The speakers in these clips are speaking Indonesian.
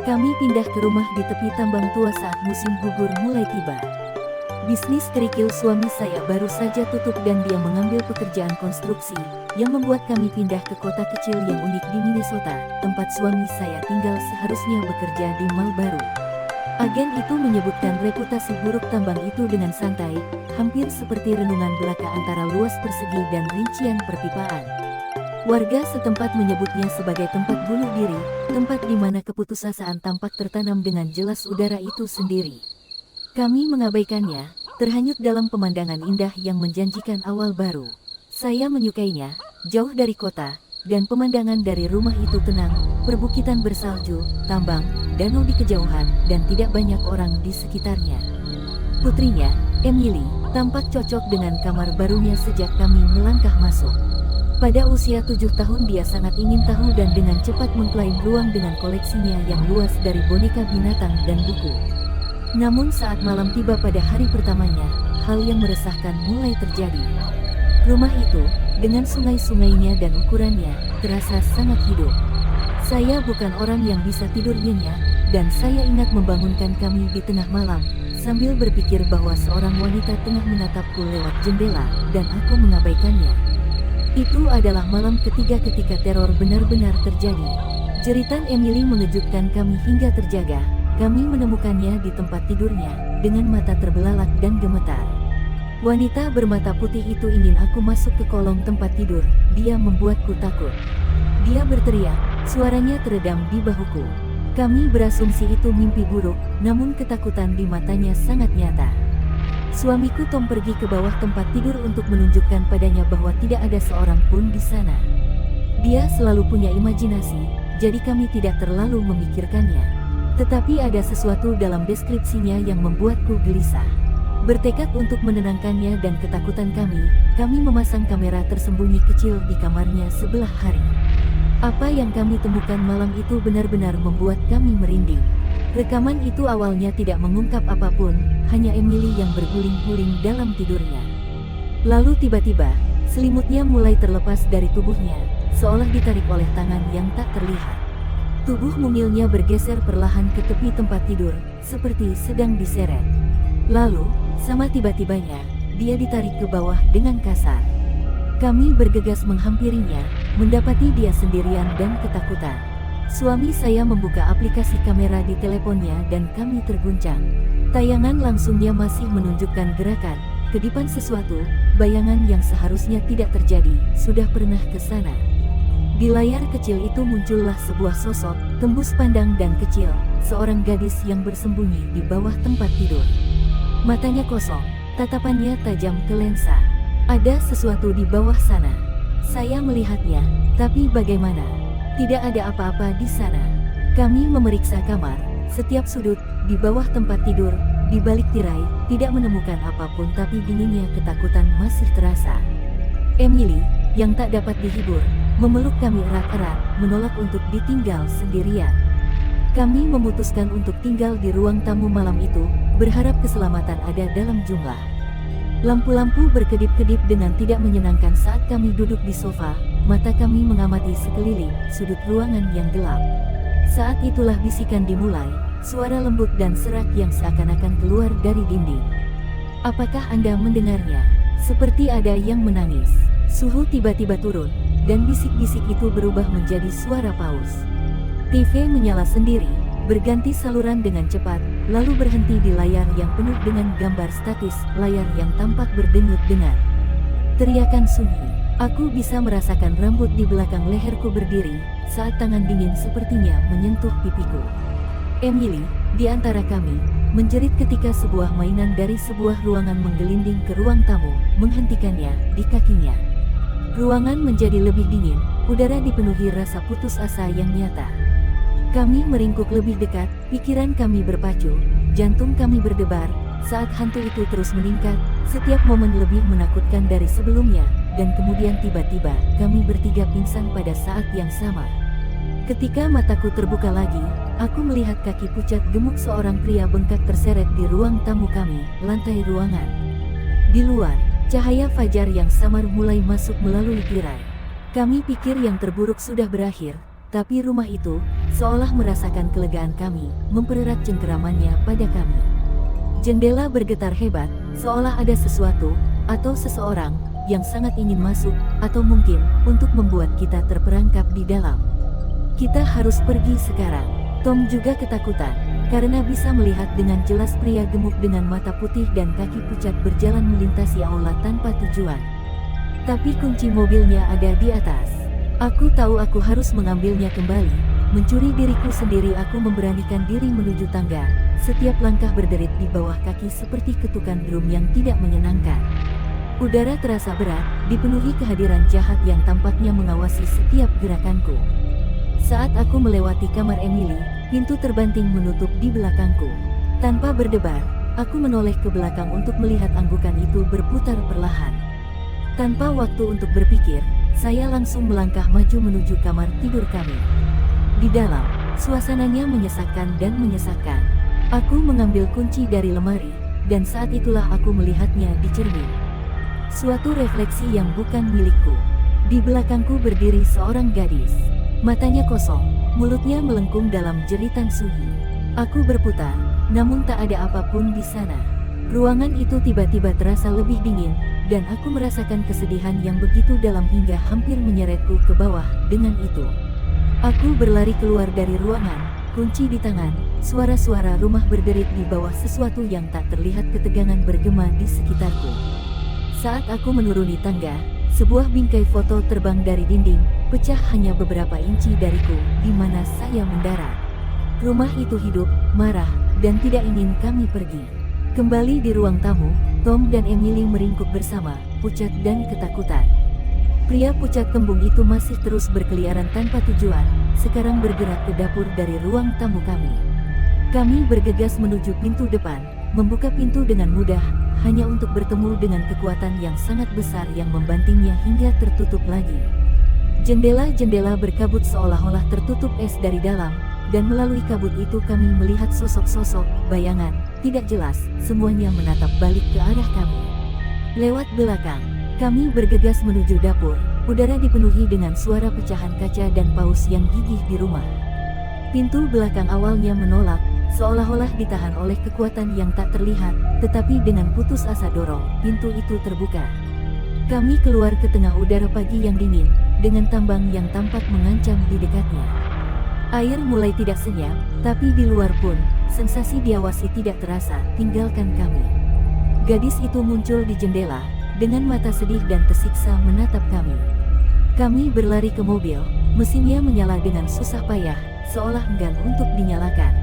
Kami pindah ke rumah di tepi tambang tua saat musim gugur mulai tiba. Bisnis kerikil suami saya baru saja tutup dan dia mengambil pekerjaan konstruksi, yang membuat kami pindah ke kota kecil yang unik di Minnesota, tempat suami saya tinggal seharusnya bekerja di Marlboro. Agen itu menyebutkan reputasi buruk tambang itu dengan santai, hampir seperti renungan belaka antara luas persegi dan rincian perpipaan. Warga setempat menyebutnya sebagai tempat bunuh diri, tempat di mana keputusasaan tampak tertanam dengan jelas udara itu sendiri. Kami mengabaikannya, terhanyut dalam pemandangan indah yang menjanjikan awal baru. Saya menyukainya, jauh dari kota, dan pemandangan dari rumah itu tenang, perbukitan bersalju, tambang, danau di kejauhan, dan tidak banyak orang di sekitarnya. Putrinya, Emily, tampak cocok dengan kamar barunya sejak kami melangkah masuk. Pada usia 7 tahun dia sangat ingin tahu dan dengan cepat mengklaim ruang dengan koleksinya yang luas dari boneka binatang dan buku. Namun saat malam tiba pada hari pertamanya, hal yang meresahkan mulai terjadi. Rumah itu, dengan sungai-sungainya dan ukurannya, terasa sangat hidup. Saya bukan orang yang bisa tidur nyenyak, dan saya ingat membangunkan kami di tengah malam, sambil berpikir bahwa seorang wanita tengah menatapku lewat jendela, dan aku mengabaikannya. Itu adalah malam ketiga ketika teror benar-benar terjadi. Jeritan Emily mengejutkan kami hingga terjaga. Kami menemukannya di tempat tidurnya, dengan mata terbelalak dan gemetar. Wanita bermata putih itu ingin aku masuk ke kolong tempat tidur, dia membuatku takut. Dia berteriak, suaranya teredam di bahuku. Kami berasumsi itu mimpi buruk, namun ketakutan di matanya sangat nyata. Suamiku Tom pergi ke bawah tempat tidur untuk menunjukkan padanya bahwa tidak ada seorang pun di sana. Dia selalu punya imajinasi, jadi kami tidak terlalu memikirkannya. Tetapi ada sesuatu dalam deskripsinya yang membuatku gelisah. Bertekad untuk menenangkannya dan ketakutan kami memasang kamera tersembunyi kecil di kamarnya sebelah hari. Apa yang kami temukan malam itu benar-benar membuat kami merinding. Rekaman itu awalnya tidak mengungkap apapun, hanya Emily yang berguling-guling dalam tidurnya. Lalu tiba-tiba, selimutnya mulai terlepas dari tubuhnya, seolah ditarik oleh tangan yang tak terlihat. Tubuh mungilnya bergeser perlahan ke tepi tempat tidur, seperti sedang diseret. Lalu, sama tiba-tibanya, dia ditarik ke bawah dengan kasar. Kami bergegas menghampirinya, mendapati dia sendirian dan ketakutan. Suami saya membuka aplikasi kamera di teleponnya dan kami terguncang. Tayangan langsungnya masih menunjukkan gerakan, kedipan sesuatu, bayangan yang seharusnya tidak terjadi, sudah pernah ke sana. Di layar kecil itu muncullah sebuah sosok, tembus pandang dan kecil, seorang gadis yang bersembunyi di bawah tempat tidur. Matanya kosong, tatapannya tajam ke lensa. Ada sesuatu di bawah sana. Saya melihatnya, tapi bagaimana? Tidak ada apa-apa di sana. Kami memeriksa kamar, setiap sudut, di bawah tempat tidur, di balik tirai, tidak menemukan apapun tapi dinginnya ketakutan masih terasa. Emily, yang tak dapat dihibur, memeluk kami erat-erat, menolak untuk ditinggal sendirian. Kami memutuskan untuk tinggal di ruang tamu malam itu, berharap keselamatan ada dalam jumlah. Lampu-lampu berkedip-kedip dengan tidak menyenangkan saat kami duduk di sofa, mata kami mengamati sekeliling, sudut ruangan yang gelap. Saat itulah bisikan dimulai, suara lembut dan serak yang seakan-akan keluar dari dinding. Apakah Anda mendengarnya? Seperti ada yang menangis. Suhu tiba-tiba turun, dan bisik-bisik itu berubah menjadi suara paus. TV menyala sendiri, berganti saluran dengan cepat, lalu berhenti di layar yang penuh dengan gambar statis, layar yang tampak berdenyut dengar. Teriakan sunyi. Aku bisa merasakan rambut di belakang leherku berdiri, saat tangan dingin sepertinya menyentuh pipiku. Emily, di antara kami, menjerit ketika sebuah mainan dari sebuah ruangan menggelinding ke ruang tamu, menghentikannya di kakinya. Ruangan menjadi lebih dingin, udara dipenuhi rasa putus asa yang nyata. Kami meringkuk lebih dekat, pikiran kami berpacu, jantung kami berdebar, saat hantu itu terus meningkat, setiap momen lebih menakutkan dari sebelumnya, dan kemudian tiba-tiba, kami bertiga pingsan pada saat yang sama. Ketika mataku terbuka lagi, aku melihat kaki pucat gemuk seorang pria bengkak terseret di ruang tamu kami, lantai ruangan. Di luar, cahaya fajar yang samar mulai masuk melalui tirai. Kami pikir yang terburuk sudah berakhir, tapi rumah itu, seolah merasakan kelegaan kami, mempererat cengkeramannya pada kami. Jendela bergetar hebat, seolah ada sesuatu, atau seseorang, yang sangat ingin masuk, atau mungkin, untuk membuat kita terperangkap di dalam. Kita harus pergi sekarang. Tom juga ketakutan, karena bisa melihat dengan jelas pria gemuk dengan mata putih dan kaki pucat berjalan melintasi aula tanpa tujuan. Tapi kunci mobilnya ada di atas. Aku tahu aku harus mengambilnya kembali. Mencuri diriku sendiri, aku memberanikan diri menuju tangga. Setiap langkah berderit di bawah kaki seperti ketukan drum yang tidak menyenangkan. Udara terasa berat, dipenuhi kehadiran jahat yang tampaknya mengawasi setiap gerakanku. Saat aku melewati kamar Emily, pintu terbanting menutup di belakangku. Tanpa berdebar, aku menoleh ke belakang untuk melihat anggukan itu berputar perlahan. Tanpa waktu untuk berpikir, saya langsung melangkah maju menuju kamar tidur kami. Di dalam, suasananya menyesakkan dan menyesakkan. Aku mengambil kunci dari lemari, dan saat itulah aku melihatnya di cermin. Suatu refleksi yang bukan milikku. Di belakangku berdiri seorang gadis. Matanya kosong, mulutnya melengkung dalam jeritan sunyi. Aku berputar, namun tak ada apapun di sana. Ruangan itu tiba-tiba terasa lebih dingin, dan aku merasakan kesedihan yang begitu dalam hingga hampir menyeretku ke bawah. Dengan itu, aku berlari keluar dari ruangan, kunci di tangan, suara-suara rumah berderit di bawah sesuatu yang tak terlihat, ketegangan bergema di sekitarku. Saat aku menuruni tangga, sebuah bingkai foto terbang dari dinding, pecah hanya beberapa inci dariku, di mana saya mendarat. Rumah itu hidup, marah, dan tidak ingin kami pergi. Kembali di ruang tamu, Tom dan Emily meringkuk bersama, pucat dan ketakutan. Pria pucat kembung itu masih terus berkeliaran tanpa tujuan, sekarang bergerak ke dapur dari ruang tamu kami. Kami bergegas menuju pintu depan, membuka pintu dengan mudah, hanya untuk bertemu dengan kekuatan yang sangat besar yang membantingnya hingga tertutup lagi. Jendela-jendela berkabut seolah-olah tertutup es dari dalam, dan melalui kabut itu kami melihat sosok-sosok, bayangan, tidak jelas, semuanya menatap balik ke arah kami. Lewat belakang, kami bergegas menuju dapur, udara dipenuhi dengan suara pecahan kaca dan paus yang gigih di rumah. Pintu belakang awalnya menolak, seolah-olah ditahan oleh kekuatan yang tak terlihat, tetapi dengan putus asa dorong, pintu itu terbuka. Kami keluar ke tengah udara pagi yang dingin, dengan tambang yang tampak mengancam di dekatnya. Air mulai tidak senyap, tapi di luar pun, sensasi diawasi tidak terasa, tinggalkan kami. Gadis itu muncul di jendela, dengan mata sedih dan tersiksa menatap kami. Kami berlari ke mobil, mesinnya menyala dengan susah payah, seolah enggan untuk dinyalakan.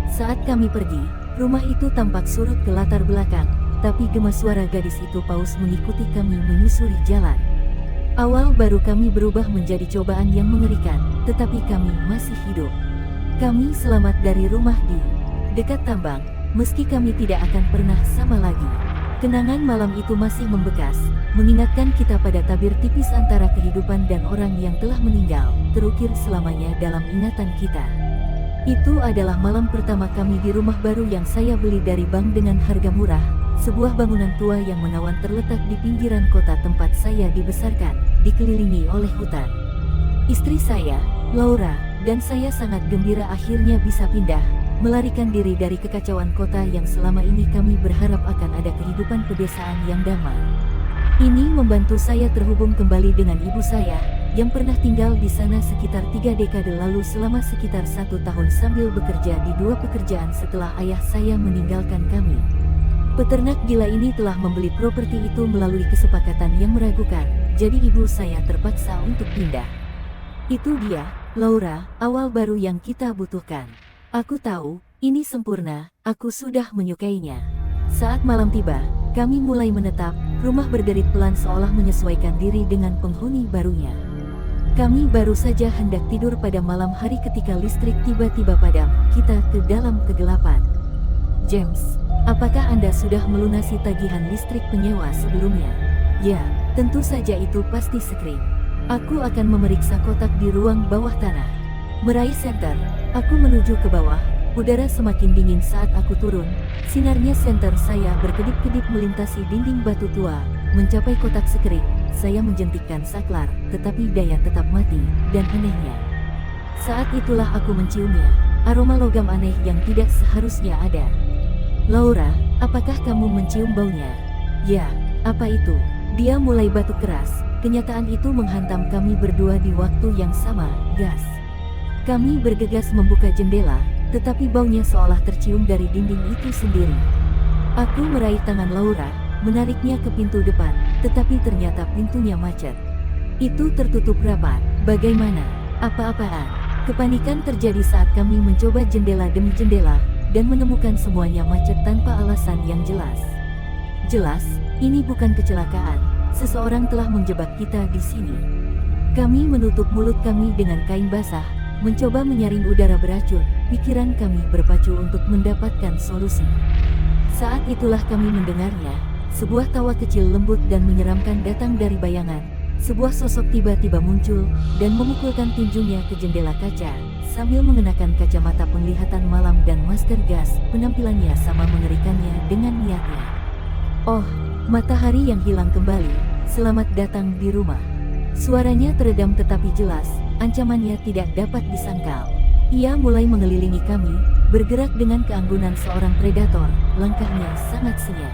Saat kami pergi, rumah itu tampak surut ke latar belakang, tapi gema suara gadis itu paus mengikuti kami menyusuri jalan. Awal baru kami berubah menjadi cobaan yang mengerikan, tetapi kami masih hidup. Kami selamat dari rumah di dekat tambang, meski kami tidak akan pernah sama lagi. Kenangan malam itu masih membekas, mengingatkan kita pada tabir tipis antara kehidupan dan orang yang telah meninggal, terukir selamanya dalam ingatan kita. Itu adalah malam pertama kami di rumah baru yang saya beli dari bank dengan harga murah, sebuah bangunan tua yang menawan terletak di pinggiran kota tempat saya dibesarkan, dikelilingi oleh hutan. Istri saya, Laura, dan saya sangat gembira akhirnya bisa pindah, melarikan diri dari kekacauan kota yang selama ini kami berharap akan ada kehidupan pedesaan yang damai. Ini membantu saya terhubung kembali dengan ibu saya, yang pernah tinggal di sana sekitar 3 dekade lalu selama sekitar 1 tahun sambil bekerja di 2 pekerjaan setelah ayah saya meninggalkan kami. Peternak gila ini telah membeli properti itu melalui kesepakatan yang meragukan, jadi ibu saya terpaksa untuk pindah. Itu dia, Laura, awal baru yang kita butuhkan. Aku tahu, ini sempurna, aku sudah menyukainya. Saat malam tiba, kami mulai menetap, rumah berderit pelan seolah menyesuaikan diri dengan penghuni barunya. Kami baru saja hendak tidur pada malam hari ketika listrik tiba-tiba padam, kita ke dalam kegelapan. James, apakah Anda sudah melunasi tagihan listrik penyewa sebelumnya? Ya, tentu saja itu pasti skrim. Aku akan memeriksa kotak di ruang bawah tanah. Meraih senter, aku menuju ke bawah. Udara semakin dingin saat aku turun. Sinarnya senter saya berkedip-kedip melintasi dinding batu tua, mencapai kotak skrim. Saya menjentikkan saklar, tetapi daya tetap mati, dan anehnya, Saat itulah aku menciumnya, aroma logam aneh yang tidak seharusnya ada. Laura, apakah kamu mencium baunya? Ya, apa itu? Dia mulai batuk keras. Kenyataan itu menghantam kami berdua di waktu yang sama, gas. Kami bergegas membuka jendela, tetapi baunya seolah tercium dari dinding itu sendiri. Aku meraih tangan Laura, menariknya ke pintu depan, tetapi ternyata pintunya macet. Itu tertutup rapat. Bagaimana? Apa-apaan? Kepanikan terjadi saat kami mencoba jendela demi jendela, dan menemukan semuanya macet tanpa alasan yang jelas. Jelas, ini bukan kecelakaan. Seseorang telah menjebak kita di sini. Kami menutup mulut kami dengan kain basah, mencoba menyaring udara beracun. Pikiran kami berpacu untuk mendapatkan solusi. Saat itulah kami mendengarnya, sebuah tawa kecil lembut dan menyeramkan datang dari bayangan. Sebuah sosok tiba-tiba muncul, dan memukulkan tinjunya ke jendela kaca, sambil mengenakan kacamata penglihatan malam dan masker gas. Penampilannya sama mengerikannya dengan niatnya. Oh, matahari yang hilang kembali, selamat datang di rumah. Suaranya teredam tetapi jelas, ancamannya tidak dapat disangkal. Ia mulai mengelilingi kami, bergerak dengan keanggunan seorang predator, langkahnya sangat senyap.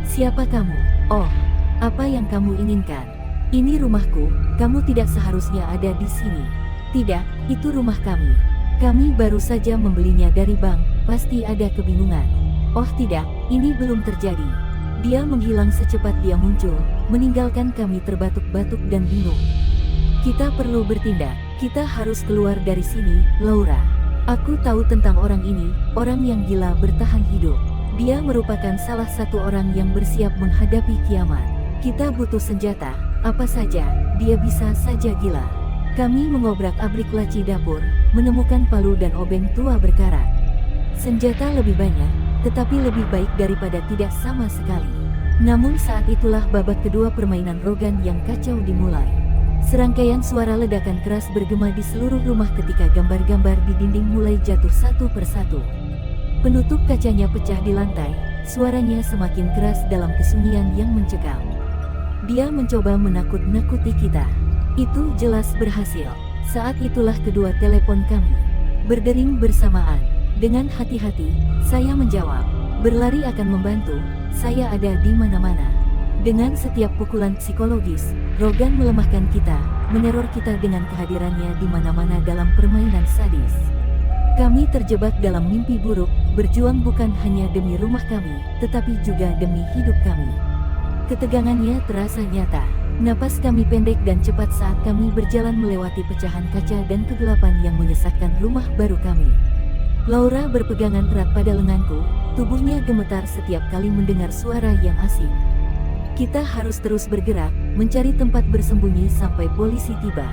Siapa kamu? Oh, apa yang kamu inginkan? Ini rumahku, kamu tidak seharusnya ada di sini. Tidak, itu rumah kami. Kami baru saja membelinya dari bank, pasti ada kebingungan. Oh tidak, ini belum terjadi. Dia menghilang secepat dia muncul, meninggalkan kami terbatuk-batuk dan bingung. Kita perlu bertindak, kita harus keluar dari sini, Laura. Aku tahu tentang orang ini, orang yang gila bertahan hidup. Dia merupakan salah satu orang yang bersiap menghadapi kiamat. Kita butuh senjata, apa saja, dia bisa saja gila. Kami mengobrak-abrik laci dapur, menemukan palu dan obeng tua berkarat. Senjata lebih banyak, tetapi lebih baik daripada tidak sama sekali. Namun saat itulah babak kedua permainan Rogan yang kacau dimulai. Serangkaian suara ledakan keras bergema di seluruh rumah ketika gambar-gambar di dinding mulai jatuh satu persatu. Penutup kacanya pecah di lantai, suaranya semakin keras dalam kesunyian yang mencekam. Dia mencoba menakut-nakuti kita. Itu jelas berhasil. Saat itulah kedua telepon kami berdering bersamaan. Dengan hati-hati, saya menjawab, berlari akan membantu, saya ada di mana-mana. Dengan setiap pukulan psikologis, Rogan melemahkan kita, meneror kita dengan kehadirannya di mana-mana dalam permainan sadis. Kami terjebak dalam mimpi buruk, berjuang bukan hanya demi rumah kami, tetapi juga demi hidup kami. Ketegangannya terasa nyata. Napas kami pendek dan cepat saat kami berjalan melewati pecahan kaca dan kegelapan yang menyesakkan rumah baru kami. Laura berpegangan erat pada lenganku, tubuhnya gemetar setiap kali mendengar suara yang asing. Kita harus terus bergerak, mencari tempat bersembunyi sampai polisi tiba.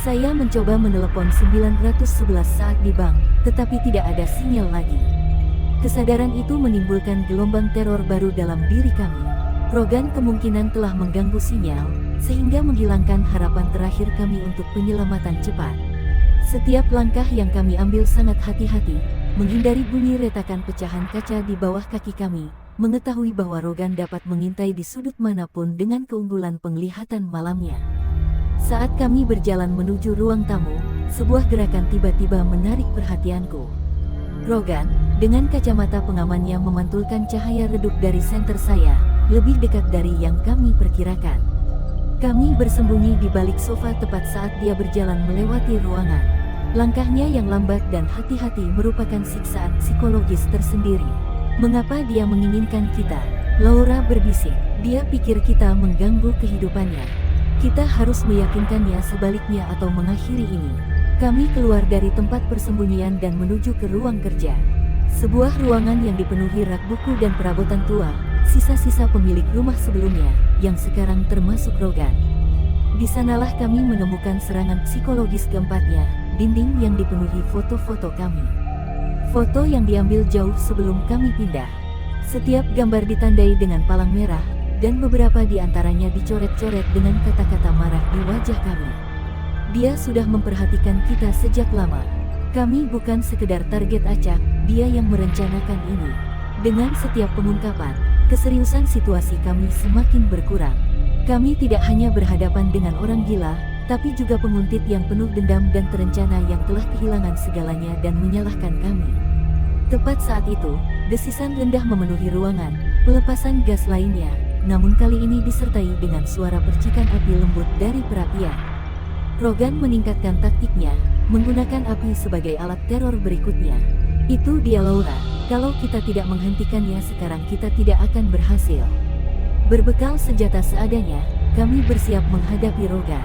Saya mencoba menelepon 911 saat di bank, tetapi tidak ada sinyal lagi. Kesadaran itu menimbulkan gelombang teror baru dalam diri kami. Rogan kemungkinan telah mengganggu sinyal, sehingga menghilangkan harapan terakhir kami untuk penyelamatan cepat. Setiap langkah yang kami ambil sangat hati-hati, menghindari bunyi retakan pecahan kaca di bawah kaki kami, mengetahui bahwa Rogan dapat mengintai di sudut manapun dengan keunggulan penglihatan malamnya. Saat kami berjalan menuju ruang tamu, sebuah gerakan tiba-tiba menarik perhatianku. Rogan, dengan kacamata pengamannya memantulkan cahaya redup dari senter saya, lebih dekat dari yang kami perkirakan. Kami bersembunyi di balik sofa tepat saat dia berjalan melewati ruangan. Langkahnya yang lambat dan hati-hati merupakan siksaan psikologis tersendiri. Mengapa dia menginginkan kita? Laura berbisik. Dia pikir kita mengganggu kehidupannya. Kita harus meyakinkannya sebaliknya atau mengakhiri ini. Kami keluar dari tempat persembunyian dan menuju ke ruang kerja. Sebuah ruangan yang dipenuhi rak buku dan perabotan tua, sisa-sisa pemilik rumah sebelumnya, yang sekarang termasuk Rogan. Di sanalah kami menemukan serangan psikologis keempatnya, dinding yang dipenuhi foto-foto kami. Foto yang diambil jauh sebelum kami pindah. Setiap gambar ditandai dengan palang merah, dan beberapa di antaranya dicoret-coret dengan kata-kata marah di wajah kami. Dia sudah memperhatikan kita sejak lama. Kami bukan sekedar target acak, dia yang merencanakan ini. Dengan setiap pengungkapan, keseriusan situasi kami semakin berkurang. Kami tidak hanya berhadapan dengan orang gila, tapi juga penguntit yang penuh dendam dan terencana yang telah kehilangan segalanya dan menyalahkan kami. Tepat saat itu, desisan rendah memenuhi ruangan, pelepasan gas lainnya, namun kali ini disertai dengan suara percikan api lembut dari perapian. Rogan meningkatkan taktiknya, menggunakan api sebagai alat teror berikutnya. Itu dia Laura, kalau kita tidak menghentikannya sekarang kita tidak akan berhasil. Berbekal senjata seadanya, kami bersiap menghadapi Rogan.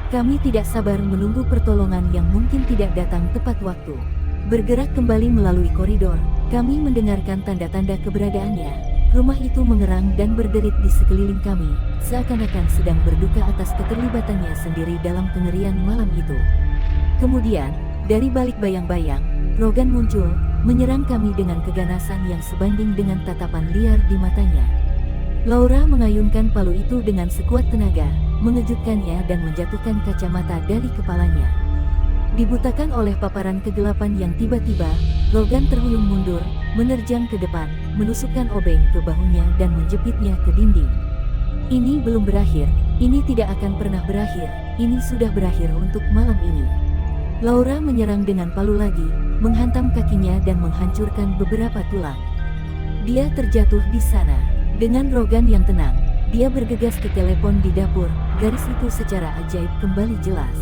Kami tidak sabar menunggu pertolongan yang mungkin tidak datang tepat waktu. Bergerak kembali melalui koridor, kami mendengarkan tanda-tanda keberadaannya. Rumah itu mengerang dan berderit di sekeliling kami, seakan-akan sedang berduka atas keterlibatannya sendiri dalam kengerian malam itu. Kemudian, dari balik bayang-bayang, Rogan muncul, menyerang kami dengan keganasan yang sebanding dengan tatapan liar di matanya. Laura mengayunkan palu itu dengan sekuat tenaga, mengejutkannya dan menjatuhkan kacamata dari kepalanya. Dibutakan oleh paparan kegelapan yang tiba-tiba, Rogan terhuyung mundur, menerjang ke depan, menusukkan obeng ke bahunya dan menjepitnya ke dinding. Ini belum berakhir, ini tidak akan pernah berakhir, ini sudah berakhir untuk malam ini. Laura menyerang dengan palu lagi, menghantam kakinya dan menghancurkan beberapa tulang. Dia terjatuh di sana. Dengan Rogan yang tenang, dia bergegas ke telepon di dapur, garis itu secara ajaib kembali jelas.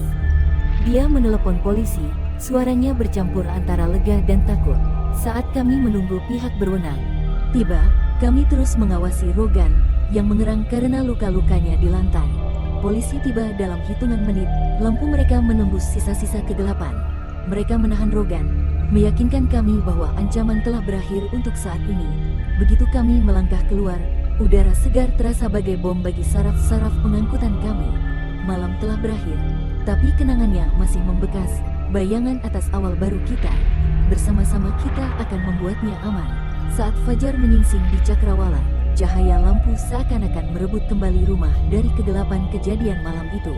Dia menelepon polisi, suaranya bercampur antara lega dan takut. Saat kami menunggu pihak berwenang tiba, kami terus mengawasi Rogan, yang mengerang karena luka-lukanya di lantai. Polisi tiba dalam hitungan menit, lampu mereka menembus sisa-sisa kegelapan. Mereka menahan Rogan, meyakinkan kami bahwa ancaman telah berakhir untuk saat ini. Begitu kami melangkah keluar, udara segar terasa bagai bom bagi saraf-saraf pengangkutan kami. Malam telah berakhir, tapi kenangannya masih membekas, bayangan atas awal baru kita. Bersama-sama kita akan membuatnya aman. Saat fajar menyingsing di cakrawala, cahaya lampu seakan-akan merebut kembali rumah dari kegelapan kejadian malam itu.